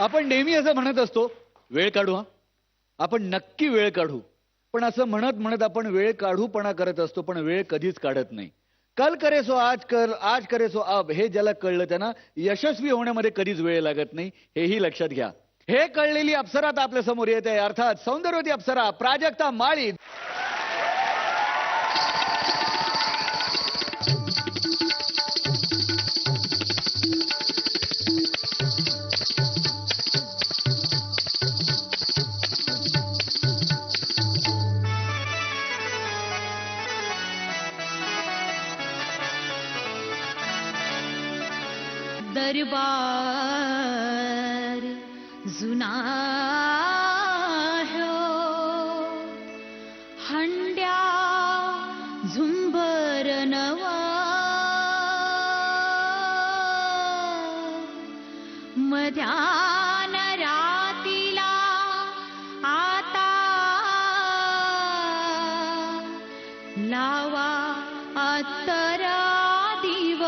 आपण नेहमी असं म्हणत असतो, वेळ काढू. हा, आपण नक्की वेळ काढू. पण असं म्हणत म्हणत आपण वेळ काढूपणा करत असतो, पण वेळ कधीच काढत नाही. कल करे सो आज कर, आज करे सो अब, हे ज्याला कळलं त्यांना यशस्वी होण्यामध्ये कधीच वेळ लागत नाही, हेही लक्षात घ्या. हे कळलेली अप्सरा आता आपल्या समोर येत आहे, अर्थात सौंदर्यवती अप्सरा प्राजक्ता माळी. दरबार जुना हो, हंड्या झुंबर नवा, मध्यान रातीला आता लावा अत्तरा दिव.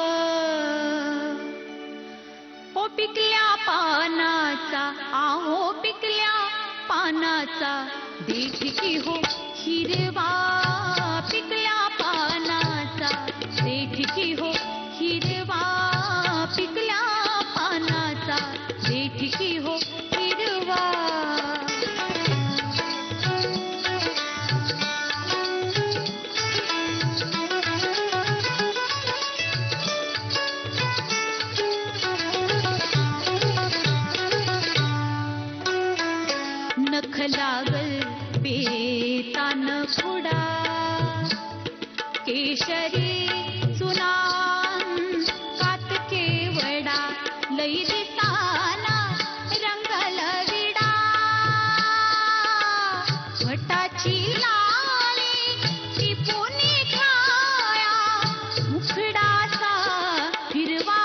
पिकल्या पानाचा, आहो पिकल्या पानाचा देखी हो हिरवा, पिकल्या पानाचा देखी हो हिरवा, पिकल्या पानाचा देखी हो हिरवा. नख लागल बेतान खुडा, केशरी सुनान कात केवडा, लई दिसाना रंगल विडा. वटाची लाली टिपूनी खाया, मुखडासा हिरवा,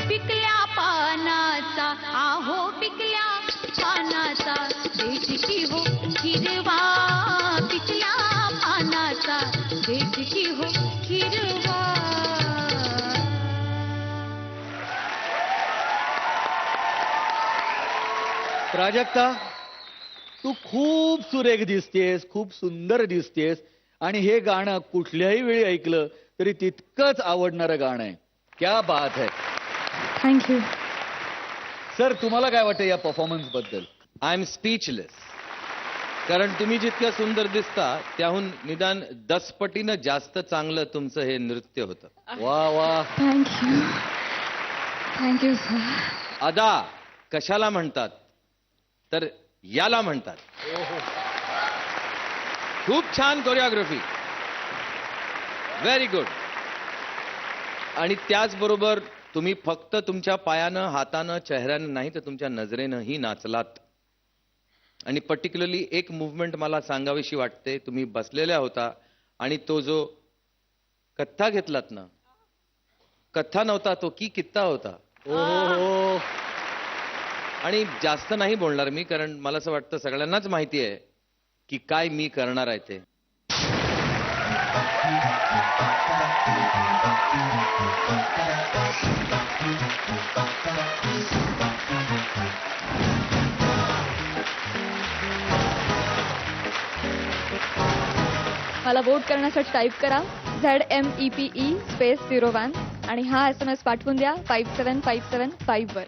पिकल्या पानाचा, आहो पिकल्या पानाचा देखी हो हिरवा, पिकल्या पानाचा देखी हो हिरवा. प्राजक्ता, तू खूप सुरेख दिसतेस, खूप सुंदर दिसतेस आणि हे गाणं कुठल्याही वेळी ऐकलं तरी तितकंच आवडणारं गाणं आहे. क्या बात है. थँक्यू. सर, तुम्हाला काय वाटतं या परफॉर्मन्स बद्दल? I am speechless. कारण तुम्ही जितक्या सुंदर दिसता त्याहून निदान 10 पटीनं जास्त चांगलं तुमचं हे नृत्य होतं. वा वा. थँक्यू. Thank you sir. अदा कशाला म्हणतात तर याला म्हणतात. खूप छान कोरिओग्राफी, व्हेरी गुड. आणि त्याचबरोबर तुम्ही फक्त तुमच्या पायानं, हातानं, चेहऱ्यानं नाही तर तुमच्या नजरेनंही नाचलात. आणि पर्टिक्युलरली एक मूव्हमेंट मला सांगावीशी वाटते. तुम्ही बसलेल्या होता आणि तो जो कथ्था घेतलात ना, कथ्था नव्हता तो की कित्ता होता. ओ, आणि जास्त नाही बोलणार मी, कारण मला असं वाटतं सगळ्यांनाच माहिती आहे की काय मी करणार आहे ते. मला वोट करण्यासाठी टाईप करा ZMEPE space 01 आणि हा SMS पाठवून द्या 57575 वर.